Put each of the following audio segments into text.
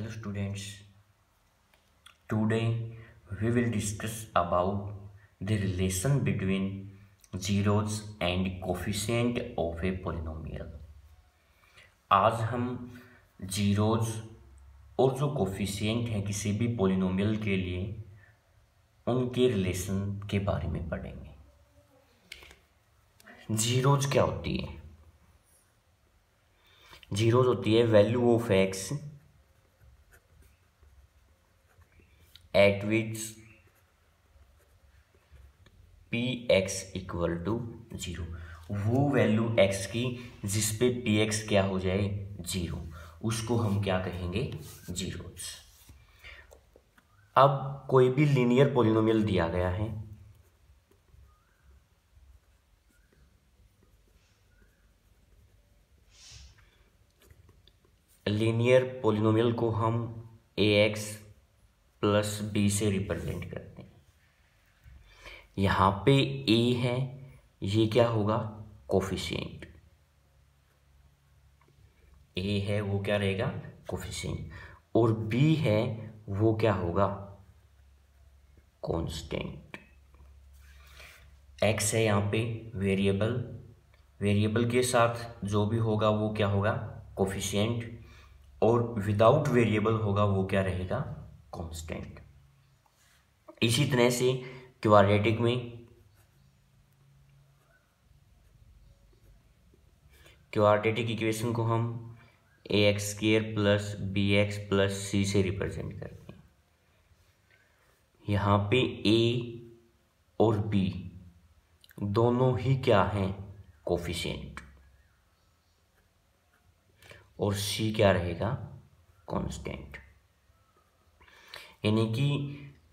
Hello students, today we will discuss about the relation between zeros and coefficient of a polynomial। आज हम zeros और जो coefficient है किसी भी पोलिनोमियल के लिए उनके रिलेशन के बारे में पढ़ेंगे। जीरोज क्या होती है? जीरोज होती है value of x at which p x equal to zero. वो वैल्यू एक्स की जिस पे पी एक्स क्या हो जाए जीरो, उसको हम क्या कहेंगे? जीरोज। अब कोई भी लीनियर पॉलिनोमियल दिया गया है, लीनियर पॉलिनोमियल को हम ए एक्स प्लस बी से रिप्रेजेंट करते हैं। यहाँ पे ए है, ये क्या होगा? कोफिशिएंट। ए है वो क्या रहेगा? कोफिशिएंट। और बी है वो क्या होगा? कांस्टेंट। एक्स है यहाँ पे वेरिएबल, वेरिएबल के साथ जो भी होगा वो क्या होगा? कोफिशिएंट। और विदाउट वेरिएबल होगा वो क्या रहेगा? कांस्टेंट। इसी तरह से क्वाड्रेटिक में क्वाड्रेटिक इक्वेशन को हम a x square plus b x plus c से रिप्रेजेंट करते हैं। यहाँ पे ए और बी दोनों ही क्या हैं? कोफिशिएंट। और सी क्या रहेगा? कांस्टेंट। यानी कि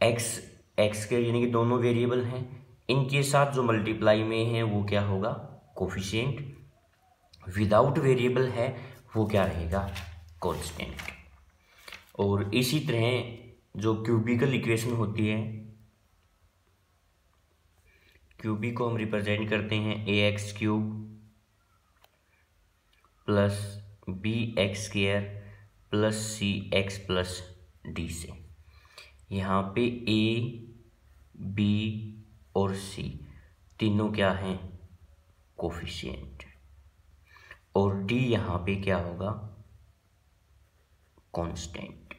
एक्स के यानी कि दोनों वेरिएबल हैं, इनके साथ जो मल्टीप्लाई में है वो क्या होगा? कोफिशिएंट। विदाउट वेरिएबल है वो क्या रहेगा? कांस्टेंट। और इसी तरह जो क्यूबिकल इक्वेशन होती है, क्यूबिक को हम रिप्रेजेंट करते हैं a x cube plus b x square plus c x plus d से। यहाँ पे ए बी और सी तीनों क्या हैं? कोफिशिएंट। और डी यहाँ पे क्या होगा? कांस्टेंट।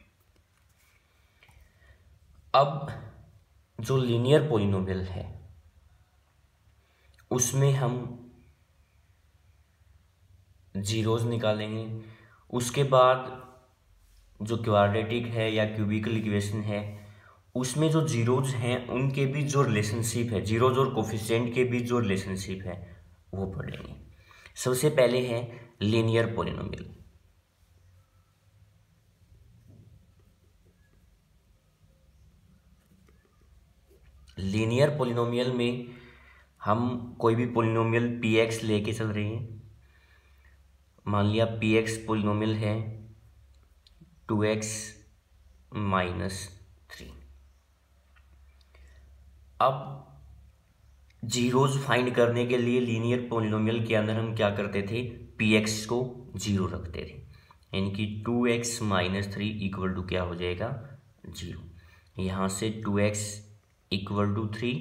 अब जो लीनियर पॉलिनोमियल है उसमें हम जीरोज निकालेंगे। उसके बाद जो क्वाड्रेटिक है या क्यूबिकल इक्वेशन है उसमें जो जीरोज हैं उनके बीच जो रिलेशनशिप है, जीरोज और कोफिशिएंट के बीच जो रिलेशनशिप है वो पढ़ेंगे। सबसे पहले है लीनियर पॉलिनोमियल। लीनियर पॉलिनोमियल में हम कोई भी पॉलिनोमियल पी एक्स लेके चल रहे हैं। मान लिया पी एक्स पॉलिनोमियल है 2x माइनस 3। अब जीरोज फाइंड करने के लिए लीनियर पॉलिनोमियल के अंदर हम क्या करते थे? पी एक्स को जीरो रखते थे, यानी कि 2x माइनस 3 इक्वल टू क्या हो जाएगा? जीरो। यहाँ से 2x equal to 3,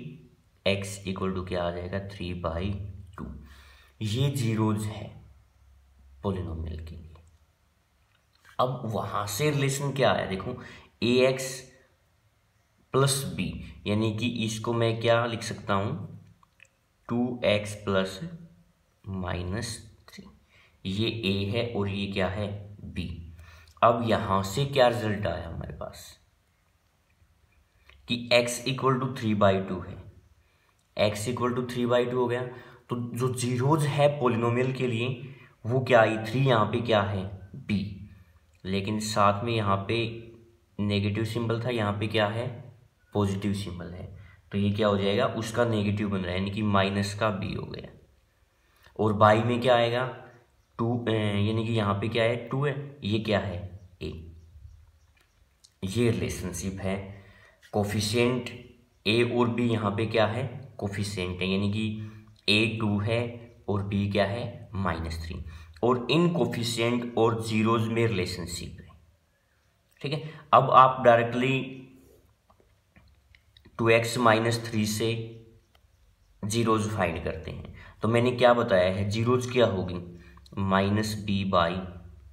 x equal to क्या आ जाएगा? 3/2। ये जीरोज है पॉलिनोमियल के लिए। अब वहां से रिलेशन क्या आया? देखो, ए एक्स प्लस बी, यानी कि इसको मैं क्या लिख सकता हूं? 2x plus minus 3। ये ए है और ये क्या है? बी। अब यहां से क्या रिजल्ट आया हमारे पास कि x इक्वल टू 3/2 है। x इक्वल टू 3/2 हो गया, तो जो जीरोज है पॉलिनोमियल के लिए वो क्या आई? 3 यहाँ पे क्या है? b। लेकिन साथ में यहाँ पे नेगेटिव सिंबल था, यहाँ पे क्या है? पॉजिटिव सिंबल है। तो ये क्या हो जाएगा? उसका नेगेटिव बन रहा है, यानी कि माइनस का b हो गया। और बाई में क्या आएगा? 2, यानी कि यहाँ पे क्या है? 2 है, ये क्या है? a। ये रिलेशनशिप है। कोफिशिएंट a और b यहाँ पे क्या है? कोफिशिएंट है, यानी कि a 2 है और b क्या है? -3। और इन कोफिशिएंट और जीरोज में रिलेशनशिप है। ठीक है। अब आप डायरेक्टली 2x माइनस 3 से जीरोज फाइंड करते हैं। तो मैंने क्या बताया है, जीरोज क्या होगी, माइनस बी बाई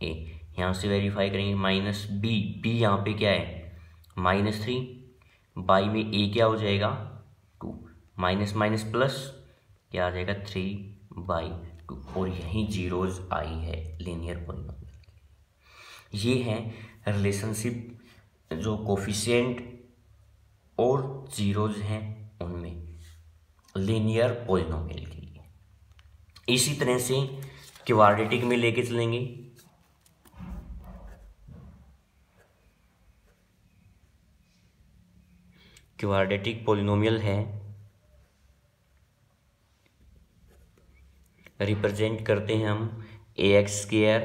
ए। यहाँ से वेरीफाई करेंगे, माइनस बी, बी यहाँ पे क्या है -3, बाई में ए क्या हो जाएगा 2, माइनस माइनस प्लस क्या आ जाएगा 3/2, और यही जीरोज आई है लीनियर पॉलिनोमियल। ये है रिलेशनशिप जो कोफिशिएंट और जीरोज हैं उनमें लीनियर पॉलिनोमियल के लिए। इसी तरह से क्वाड्रेटिक में लेके चलेंगे। क्वाड्रेटिक पॉलिनोमियल है, रिप्रेजेंट करते हैं हम ax²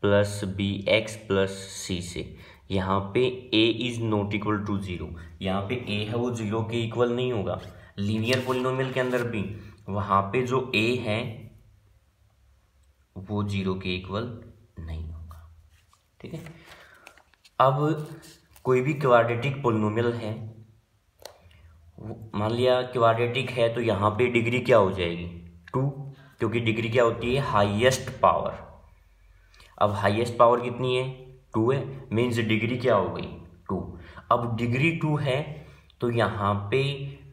plus bx plus c से। यहाँ पे a is not equal to 0, यहाँ पे a है वो 0 के इक्वल नहीं होगा। लीनियर पॉलिनोमियल के अंदर भी वहाँ पे जो a है वो 0 के इक्वल नहीं होगा। ठीक है। अब कोई भी क्वाड्रेटिक पॉलिनोमियल है, मान लिया क्वाड्रेटिक है, तो यहाँ पे डिग्री क्या हो जाएगी 2, क्योंकि डिग्री क्या होती है हाईएस्ट पावर। अब हाईएस्ट पावर कितनी है 2 है, मीन्स डिग्री क्या हो गई 2। अब डिग्री 2 है तो यहाँ पे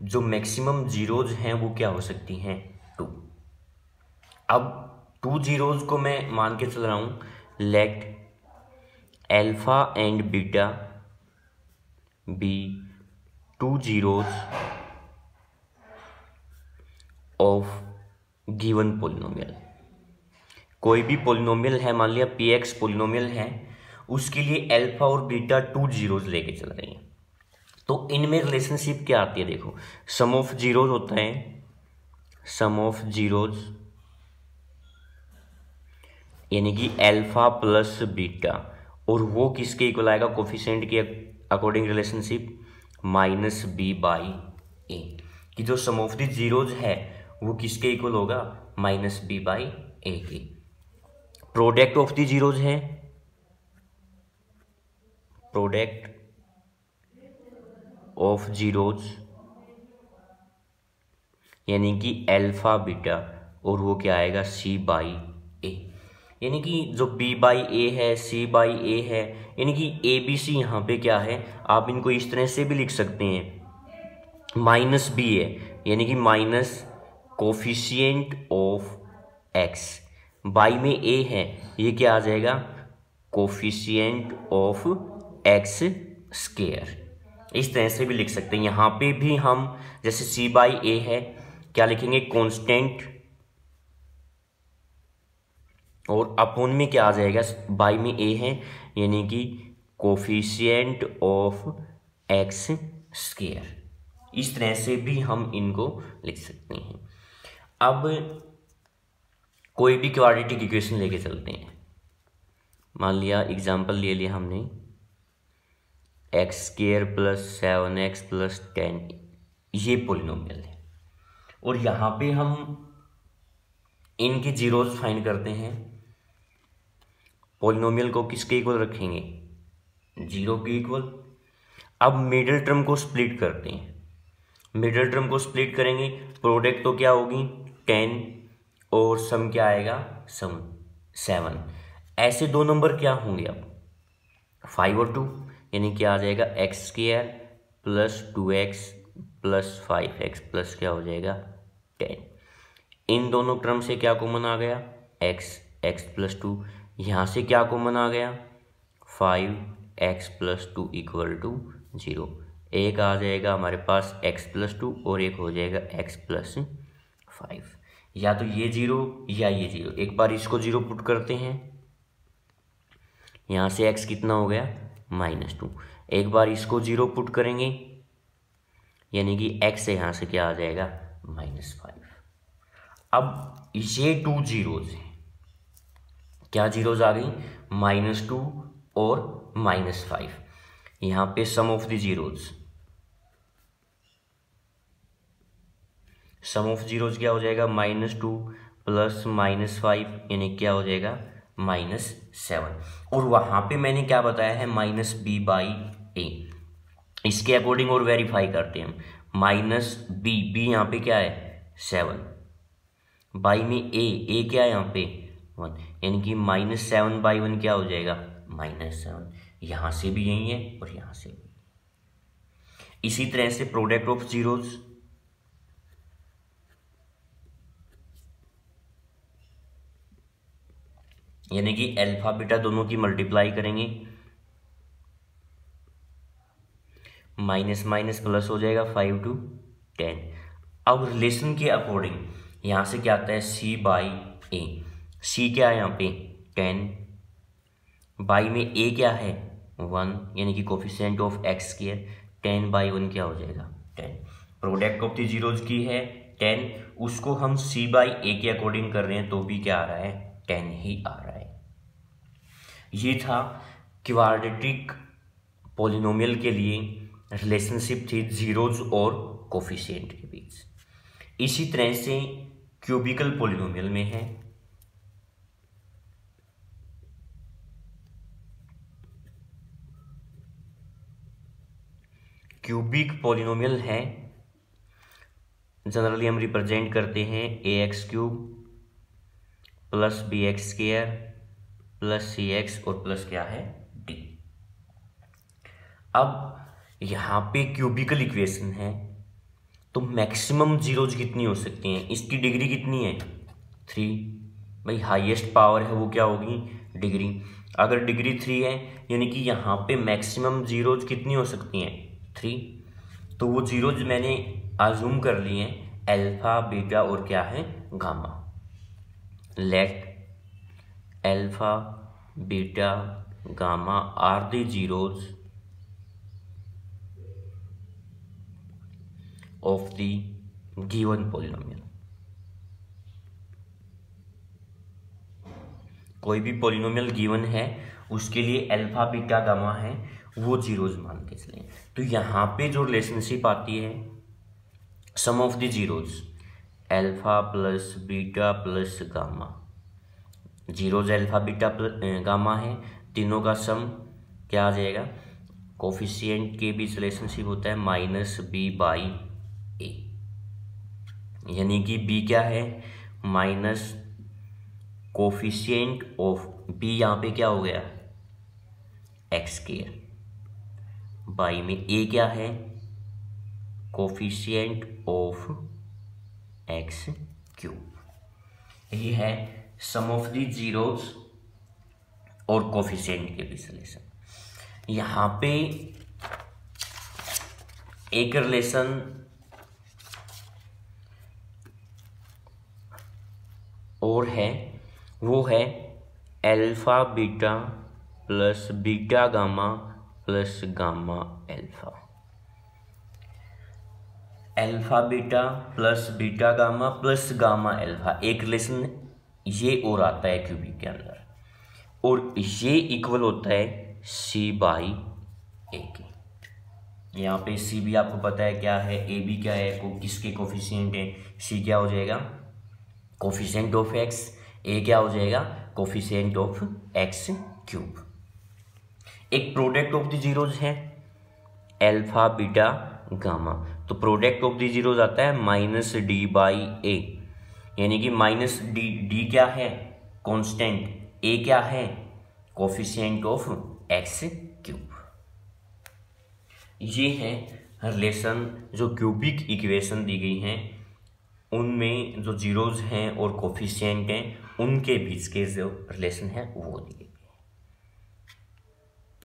जो मैक्सिमम जीरोज हैं वो क्या हो सकती हैं 2। अब 2 जीरोज को मैं मान के चल रहा हूँ, let alpha and beta be 2 zeros of given polynomial. कोई भी पॉलिनोमियल है, मान लिया px पॉलिनोमियल है, उसके लिए अल्फा और बीटा 2 जीरोज लेके चल रही हैं। तो इनमें रिलेशनशिप क्या आती है, देखो सम ऑफ जीरोज होता है, सम ऑफ जीरोज यानी कि अल्फा प्लस बीटा, और वो किसके इक्वल आएगा कोफिशिएंट के अकॉर्डिंग रिलेशनशिप -b/a, कि जो सम ऑफ द जीरोज है वो किसके इक्वल होगा -b/a के। प्रोडक्ट ऑफ द जीरोज है, प्रोडक्ट ऑफ जीरोज यानी कि अल्फा बीटा, और वो क्या आएगा c/a, यानी कि जो b/a है c/a है, यानी कि ABC यहाँ पे क्या है, आप इनको इस तरह से भी लिख सकते हैं, -b है यानी कि minus coefficient of x, by में a है, ये क्या आ जाएगा कोफिशिएंट ऑफ x²। इस तरह से भी लिख सकते हैं। यहाँ पे भी हम जैसे c/a है क्या लिखेंगे कांस्टेंट, और अपॉन में क्या आ जाएगा बाई में a है यानी कि कोफिशिएंट ऑफ x²। इस तरह से भी हम इनको लिख सकते हैं। अब कोई भी क्वाड्रेटिक इक्वेशन लेके चलते हैं, मान लिया एग्जांपल ले लिया हमने x² प्लस 7x प्लस 10, ये पॉलिनोमियल है, और यहाँ पे हम इनके जीरोज फाइंड करते हैं। पॉलिनोमियल को किसके इक्वल रखेंगे 0 के इक्वल। अब मिडिल टर्म को स्प्लिट करते हैं, मिडिल टर्म को स्प्लिट करेंगे, प्रोडक्ट तो क्या होगी 10 और सम क्या आएगा सम 7। ऐसे दो नंबर क्या होंगे अब 5 और 2, यानी क्या आ जाएगा x² plus 2x plus 5x plus क्या हो जाएगा 10। इन दोनों टर्म से क्या कॉमन आ गया x प्लस 2, यहाँ से क्या कॉमन आ गया 5x प्लस 2 इक्वल टू 0। एक आ जाएगा हमारे पास x प्लस 2 और एक हो जाएगा x प्लस 5, या तो ये 0 या ये 0। एक बार इसको 0 पुट करते हैं, यहाँ से x कितना हो गया -2। एक बार इसको 0 पुट करेंगे यानी कि x से यहाँ से क्या आ जाएगा -5। अब ये 2 जीरोज हैं, क्या जीरोज आ गई -2 और -5। यहाँ पे sum of the zeros, sum of zeros क्या हो जाएगा -2 प्लस -5 यानी क्या हो जाएगा -7, और वहाँ पे मैंने क्या बताया है -b/a। इसके अकॉर्डिंग और वेरीफाई करते हैं हम। -b यहाँ पे क्या है 7, बाई में a क्या है यहाँ पे 1, यानी कि -7/1 क्या हो जाएगा -7। यहाँ से भी यही है और यहाँ से भी। इसी तरह से प्रोडक्ट ऑफ जीरोज, यानी कि अल्फा बीटा दोनों की मल्टीप्लाई करेंगे, माइनस माइनस प्लस हो जाएगा 5 to 10। अब रिलेशन के अकॉर्डिंग यहाँ से क्या आता है c/a। c क्या है यहाँ पे 10, बाई में a क्या है 1, यानी कि कोफिशिएंट ऑफ x स्क्वायर, 10/1 क्या हो जाएगा 10। प्रोडक्ट ऑफ द जीरोज की है 10, उसको हम c/a के अकॉर्डिंग कर रहे हैं तो भी क्या आ रहा है 10 ही आ रहा है। ये था क्वाड्रेटिक पॉलिनोमियल के लिए रिलेशनशिप थी जीरोज और कोफिशिएंट के बीच। इसी तरह से क्यूबिकल पॉलिनोमियल में है क्यूबिक पॉलिनोमियल है, जनरली हम रिप्रेजेंट करते हैं ax³ plus bx² plus cx और प्लस क्या है d। अब यहाँ पे क्यूबिकल इक्वेशन है तो मैक्सिमम जीरोज कितनी हो सकती हैं, इसकी डिग्री कितनी है 3। भाई हाईएस्ट पावर है वो क्या होगी डिग्री। अगर डिग्री 3 है यानी कि यहाँ पे मैक्सिमम जीरोज कितनी हो सकती हैं 3। तो वो जीरोज मैंने अज्यूम कर लिए हैं अल्फा बीटा और क्या है gamma. Let alpha beta gamma are the zeros of the given polynomial. कोई भी पॉलिनोमियल गिवन है उसके लिए अल्फा बीटा गामा है वो जीरोज मान के चलें। तो यहाँ पे जो रिलेशनशिप आती है sum of the zeros alpha plus beta plus gamma, zeros alpha beta gamma है, तीनों का सम क्या आ जाएगा, कोफिशिएंट के बीच रिलेशनशिप होता है -b/a, यानी कि b क्या है माइनस कोफिशिएंट ऑफ b, यहाँ पे क्या हो गया x², बाई में a क्या है कोफिशिएंट ऑफ x³। ये है सम ऑफ द जीरोज और कोफिशिएंट के बीच रिलेशन। यहाँ पे एक रिलेशन और है, वो है alpha beta plus beta gamma plus gamma alpha. Alpha beta plus beta gamma plus gamma alpha, एक रिलेशन ये और आता है क्यूबिक के अंदर, और ये इक्वल होता है c/a के। यहाँ पे c भी आपको पता है क्या है, a भी क्या है, किसके कोफिशिएंट है, c क्या हो जाएगा कोफिशिएंट ऑफ x, a क्या हो जाएगा कोफिशिएंट ऑफ x³। एक प्रोडक्ट ऑफ द जीरोज है अल्फा बीटा गामा, तो प्रोडक्ट ऑफ द जीरोज आता है -d/a, यानी कि -d क्या है कांस्टेंट, a क्या है कोफिशिएंट ऑफ x³। ये है रिलेशन जो क्यूबिक इक्वेशन दी गई हैं, उनमें जो जीरोज हैं और कोफिशिएंट हैं उनके बीच के जो रिलेशन है वो दी गई।